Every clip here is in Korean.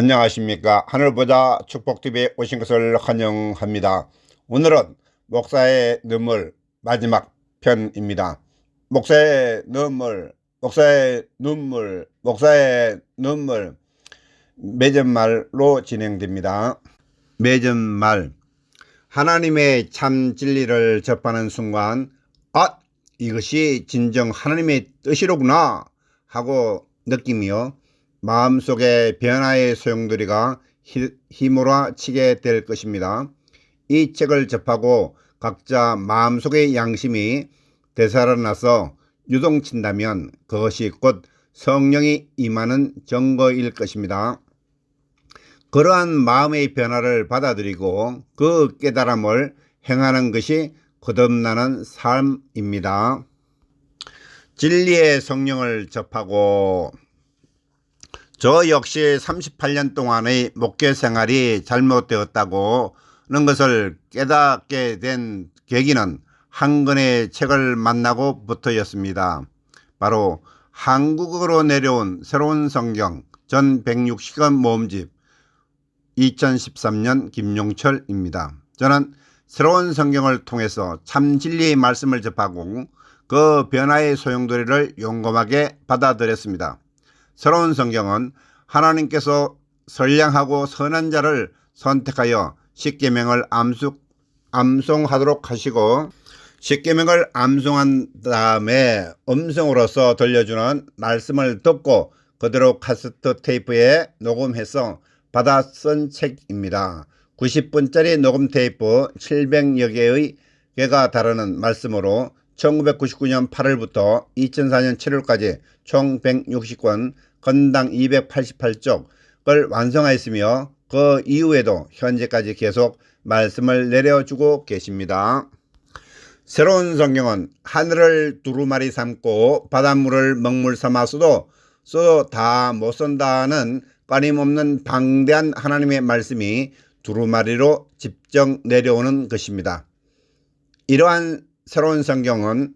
안녕하십니까. 하늘보자 축복TV에 오신 것을 환영합니다. 오늘은 목사의 눈물 마지막 편입니다. 목사의 눈물, 목사의 눈물, 목사의 눈물. 맺은말로 진행됩니다. 맺은말. 하나님의 참 진리를 접하는 순간 이것이 진정 하나님의 뜻이로구나 하고 느끼며 마음속에 변화의 소용돌이가 휘몰아치게 될 것입니다. 이 책을 접하고 각자 마음속의 양심이 되살아나서 유동친다면 그것이 곧 성령이 임하는 증거일 것입니다. 그러한 마음의 변화를 받아들이고 그 깨달음을 행하는 것이 거듭나는 삶입니다. 진리의 성령을 접하고 저 역시 38년 동안의 목회 생활이 잘못되었다고 하는 것을 깨닫게 된 계기는 한 권의 책을 만나고부터였습니다. 바로 한국어로 내려온 새로운 성경 전 160권 모음집 2013년 김용철입니다. 저는 새로운 성경을 통해서 참 진리의 말씀을 접하고 그 변화의 소용돌이를 용감하게 받아들였습니다. 새로운 성경은 하나님께서 선량하고 선한 자를 선택하여 십계명을 암송하도록 하시고 십계명을 암송한 다음에 음성으로서 들려주는 말씀을 듣고 그대로 카세트 테이프에 녹음해서 받아 쓴 책입니다. 90분짜리 녹음 테이프 700여 개가 다루는 말씀으로 1999년 8월부터 2004년 7월까지 총 160권 건당 288쪽을 완성하였으며 그 이후에도 현재까지 계속 말씀을 내려주고 계십니다. 새로운 성경은 하늘을 두루마리 삼고 바닷물을 먹물 삼아서도 다 못 쓴다는 끊임없는 방대한 하나님의 말씀이 두루마리로 집정 내려오는 것입니다. 이러한 새로운 성경은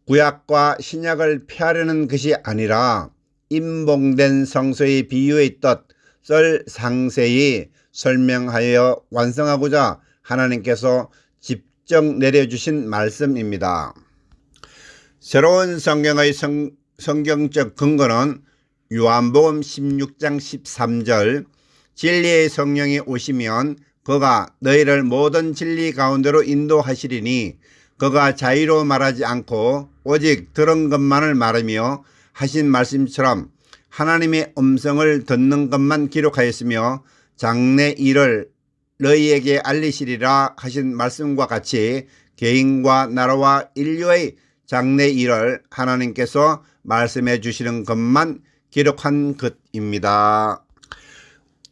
구약과 신약을 폐하려는 것이 아니라 임봉된 성서의 비유의 뜻을 상세히 설명하여 완성하고자 하나님께서 집정 내려주신 말씀입니다. 새로운 성경의 성경적 근거는 요한복음 16장 13절 진리의 성령이 오시면 그가 너희를 모든 진리 가운데로 인도하시리니 그가 자의로 말하지 않고 오직 들은 것만을 말하며 하신 말씀처럼 하나님의 음성을 듣는 것만 기록하였으며 장래 일을 너희에게 알리시리라 하신 말씀과 같이 개인과 나라와 인류의 장래 일을 하나님께서 말씀해 주시는 것만 기록한 것입니다.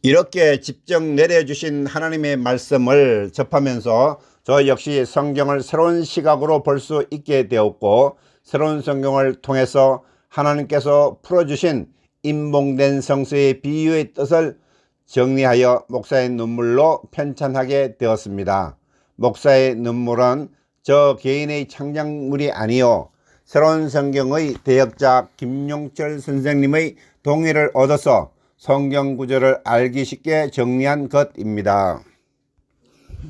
이렇게 집정 내려주신 하나님의 말씀을 접하면서 저 역시 성경을 새로운 시각으로 볼 수 있게 되었고 새로운 성경을 통해서 하나님께서 풀어주신 임봉된 성서의 비유의 뜻을 정리하여 목사의 눈물로 편찬하게 되었습니다. 목사의 눈물은 저 개인의 창작물이 아니요 새로운 성경의 대역자 김용철 선생님의 동의를 얻어서 성경 구절을 알기 쉽게 정리한 것입니다.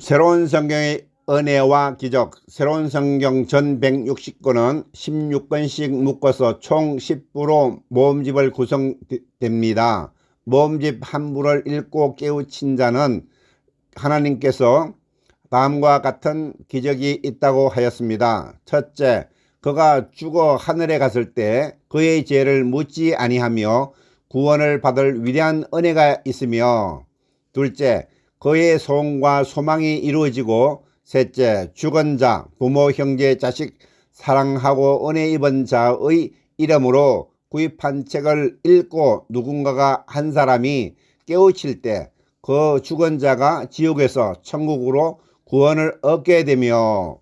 새로운 성경의 은혜와 기적, 새로운 성경 전 160권은 16권씩 묶어서 총 10부로 모음집을 구성됩니다. 모음집 한 부를 읽고 깨우친 자는 하나님께서 다음과 같은 기적이 있다고 하였습니다. 첫째, 그가 죽어 하늘에 갔을 때 그의 죄를 묻지 아니하며 구원을 받을 위대한 은혜가 있으며, 둘째, 그의 소원과 소망이 이루어지고, 셋째, 죽은 자, 부모, 형제, 자식 사랑하고 은혜 입은 자의 이름으로 구입한 책을 읽고 누군가가 한 사람이 깨우칠 때 그 죽은 자가 지옥에서 천국으로 구원을 얻게 되며,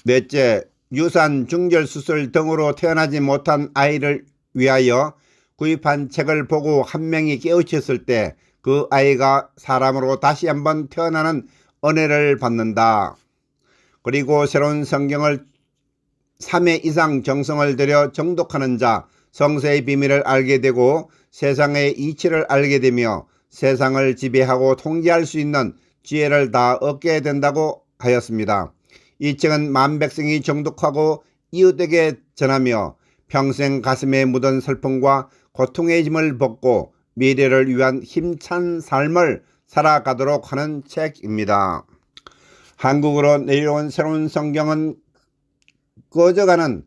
넷째, 유산, 중절, 수술 등으로 태어나지 못한 아이를 위하여 구입한 책을 보고 한 명이 깨우쳤을 때 그 아이가 사람으로 다시 한번 태어나는 은혜를 받는다. 그리고 새로운 성경을 3회 이상 정성을 들여 정독하는 자, 성서의 비밀을 알게 되고 세상의 이치를 알게 되며 세상을 지배하고 통제할 수 있는 지혜를 다 얻게 된다고 하였습니다. 이 책은 만백성이 정독하고 이웃에게 전하며 평생 가슴에 묻은 슬픔과 고통의 짐을 벗고 미래를 위한 힘찬 삶을 살아가도록 하는 책입니다. 한국으로 내려온 새로운 성경은 꺼져가는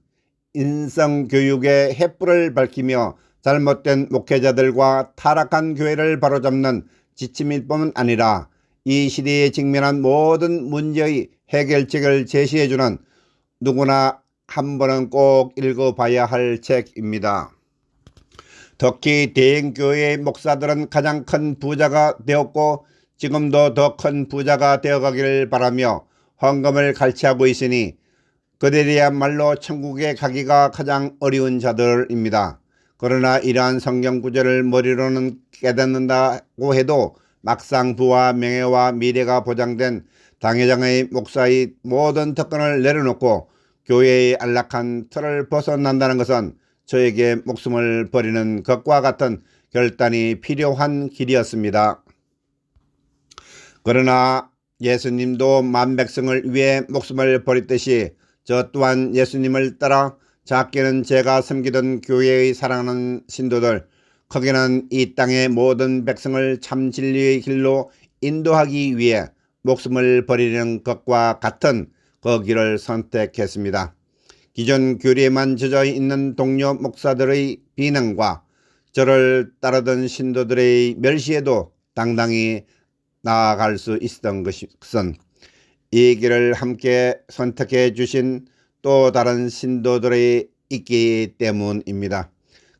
인성교육의 횃불을 밝히며 잘못된 목회자들과 타락한 교회를 바로잡는 지침일 뿐 아니라 이 시대에 직면한 모든 문제의 해결책을 제시해주는 누구나 한 번은 꼭 읽어봐야 할 책입니다. 특히 대형교회의 목사들은 가장 큰 부자가 되었고 지금도 더 큰 부자가 되어가기를 바라며 헌금을 갈취하고 있으니 그들이야말로 천국에 가기가 가장 어려운 자들입니다. 그러나 이러한 성경 구절을 머리로는 깨닫는다고 해도 막상 부와 명예와 미래가 보장된 당회장의 목사의 모든 특권을 내려놓고 교회의 안락한 틀을 벗어난다는 것은 저에게 목숨을 버리는 것과 같은 결단이 필요한 길이었습니다. 그러나 예수님도 만백성을 위해 목숨을 버렸듯이 저 또한 예수님을 따라 작게는 제가 섬기던 교회의 사랑하는 신도들, 크게는 이 땅의 모든 백성을 참 진리의 길로 인도하기 위해 목숨을 버리는 것과 같은 그 길을 선택했습니다. 기존 교리에만 젖어 있는 동료 목사들의 비난과 저를 따르던 신도들의 멸시에도 당당히 나아갈 수 있었던 것은 이 길을 함께 선택해 주신 또 다른 신도들이 있기 때문입니다.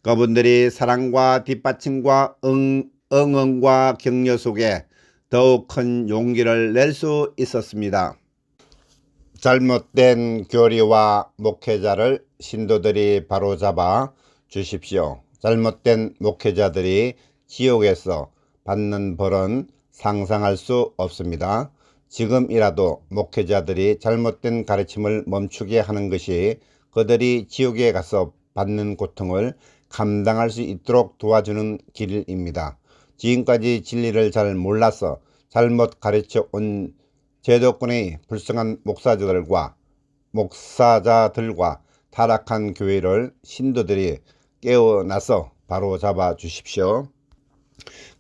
그분들이 사랑과 뒷받침과 응원과 격려 속에 더욱 큰 용기를 낼 수 있었습니다. 잘못된 교리와 목회자를 신도들이 바로잡아 주십시오. 잘못된 목회자들이 지옥에서 받는 벌은 상상할 수 없습니다. 지금이라도 목회자들이 잘못된 가르침을 멈추게 하는 것이 그들이 지옥에 가서 받는 고통을 감당할 수 있도록 도와주는 길입니다. 지금까지 진리를 잘 몰라서 잘못 가르쳐 온 제도권의 불쌍한 목사자들과 타락한 교회를 신도들이 깨어나서 바로 잡아 주십시오.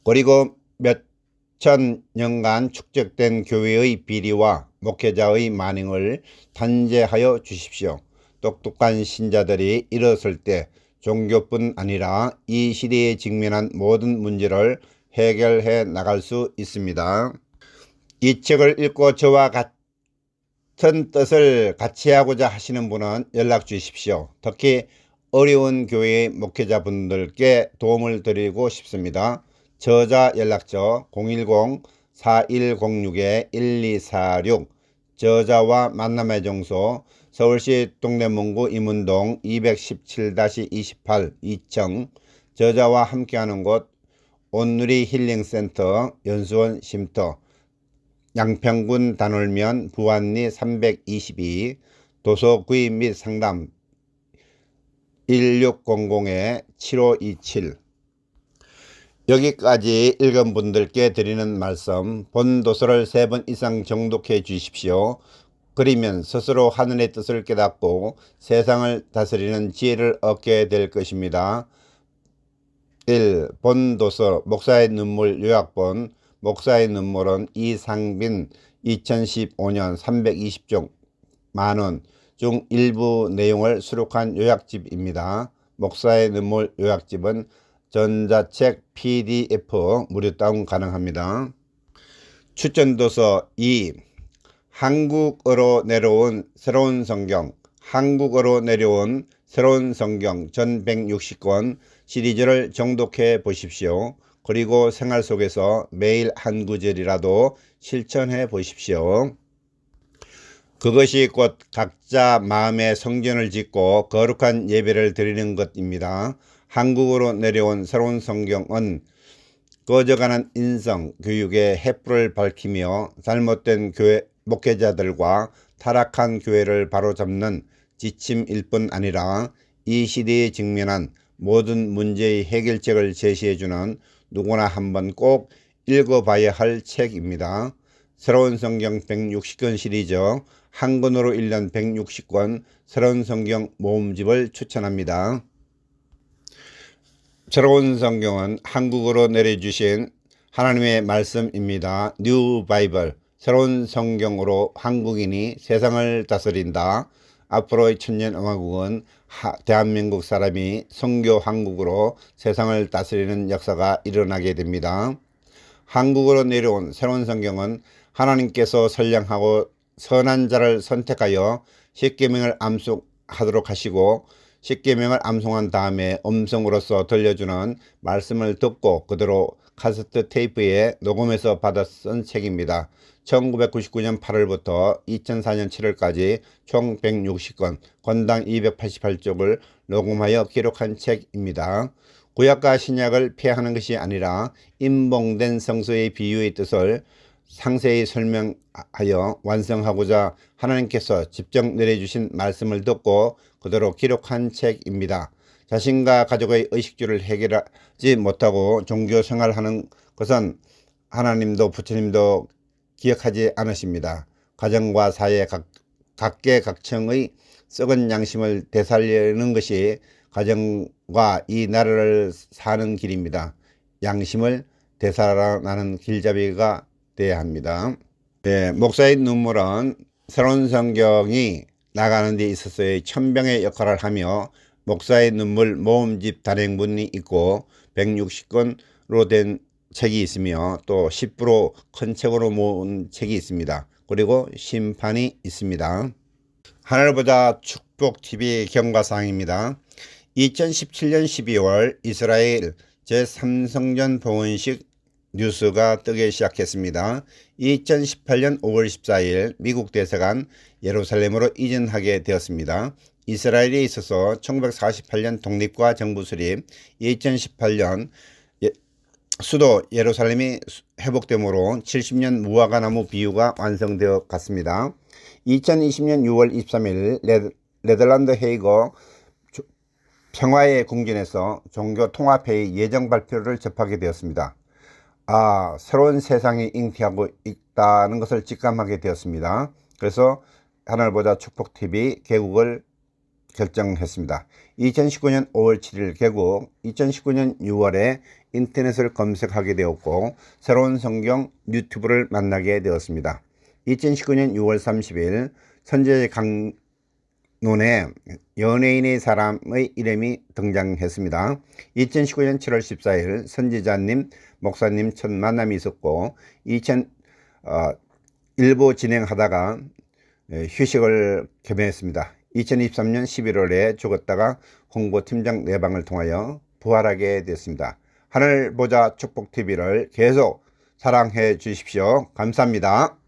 그리고 몇천 년간 축적된 교회의 비리와 목회자의 만행을 단죄하여 주십시오. 똑똑한 신자들이 일어설 때 종교뿐 아니라 이 시대에 직면한 모든 문제를 해결해 나갈 수 있습니다. 이 책을 읽고 저와 같은 뜻을 같이 하고자 하시는 분은 연락 주십시오. 특히 어려운 교회의 목회자분들께 도움을 드리고 싶습니다. 저자 연락처 010-4106-1246 저자와 만남의 장소 서울시 동대문구 임운동 217-28 2층 저자와 함께하는 곳 온누리 힐링센터 연수원 쉼터 양평군 단월면 부안리 322 도서 구입 및 상담 1600-7527 여기까지 읽은 분들께 드리는 말씀, 본 도서를 3번 이상 정독해 주십시오. 그리면 스스로 하늘의 뜻을 깨닫고 세상을 다스리는 지혜를 얻게 될 것입니다. 1. 본 도서 목사의 눈물 요약본 목사의 눈물은 이상빈 2015년 320쪽 만원 중 일부 내용을 수록한 요약집입니다. 목사의 눈물 요약집은 전자책 PDF 무료 다운 가능합니다. 추천도서 2. 한국어로 내려온 새로운 성경 전 160권 시리즈를 정독해 보십시오. 그리고 생활 속에서 매일 한 구절이라도 실천해 보십시오. 그것이 곧 각자 마음의 성전을 짓고 거룩한 예배를 드리는 것입니다. 한국으로 내려온 새로운 성경은 꺼져가는 인성 교육의 횃불을 밝히며 잘못된 교회 목회자들과 타락한 교회를 바로잡는 지침일 뿐 아니라 이 시대에 직면한 모든 문제의 해결책을 제시해주는 누구나 한번 꼭 읽어봐야 할 책입니다. 새로운 성경 160권 시리즈 한 권으로 1년 160권 새로운 성경 모음집을 추천합니다. 새로운 성경은 한국어로 내려주신 하나님의 말씀입니다. 뉴 바이블, 새로운 성경으로 한국인이 세상을 다스린다. 앞으로의 천년왕국은 대한민국 사람이 선교 한국으로 세상을 다스리는 역사가 일어나게 됩니다. 한국으로 내려온 새로운 성경은 하나님께서 선량하고 선한 자를 선택하여 십계명을 암송하도록 하시고 십계명을 암송한 다음에 음성으로서 들려주는 말씀을 듣고 그대로 카세트 테이프에 녹음해서 받아 쓴 책입니다. 1999년 8월부터 2004년 7월까지 총 160권, 권당 288쪽을 녹음하여 기록한 책입니다. 구약과 신약을 폐하는 것이 아니라 임봉된 성서의 비유의 뜻을 상세히 설명하여 완성하고자 하나님께서 직접 내려주신 말씀을 듣고 그대로 기록한 책입니다. 자신과 가족의 의식주를 해결하지 못하고 종교 생활하는 것은 하나님도 부처님도 기억하지 않으십니다. 가정과 사회 각계각층의 썩은 양심을 되살리는 것이 가정과 이 나라를 사는 길입니다. 양심을 되살아나는 길잡이가 되어야 합니다. 네, 목사의 눈물은 새로운 성경이 나가는 데 있어서의 천병의 역할을 하며 목사의 눈물 모음집 단행본이 있고 160권으로 된 책이 있으며 또 10% 큰 책으로 모은 책이 있습니다. 그리고 심판이 있습니다. 하늘보다 축복TV 경과사항입니다. 2017년 12월 이스라엘 제3성전 봉헌식 뉴스가 뜨기 시작했습니다. 2018년 5월 14일 미국 대사관 예루살렘으로 이전하게 되었습니다. 이스라엘에 있어서 1948년 독립과 정부 수립, 2018년 수도 예루살렘이 회복됨으로 70년 무화과나무 비유가 완성되어 갔습니다. 2020년 6월 23일 네덜란드 헤이거 평화의 궁전에서 종교 통합회의 예정 발표를 접하게 되었습니다. 새로운 세상이 잉태하고 있다는 것을 직감하게 되었습니다. 그래서 하늘보다 축복TV 개국을 결정했습니다. 2019년 5월 7일 개국, 2019년 6월에 인터넷을 검색하게 되었고 새로운 성경 유튜브를 만나게 되었습니다. 2019년 6월 30일 선제 강론에 연예인의 사람의 이름이 등장했습니다. 2019년 7월 14일 선지자님, 목사님 첫 만남이 있었고 1부 진행하다가 휴식을 겸했습니다. 2023년 11월에 죽었다가 홍보팀장 내방을 통하여 부활하게 됐습니다. 하늘보자 축복TV를 계속 사랑해 주십시오. 감사합니다.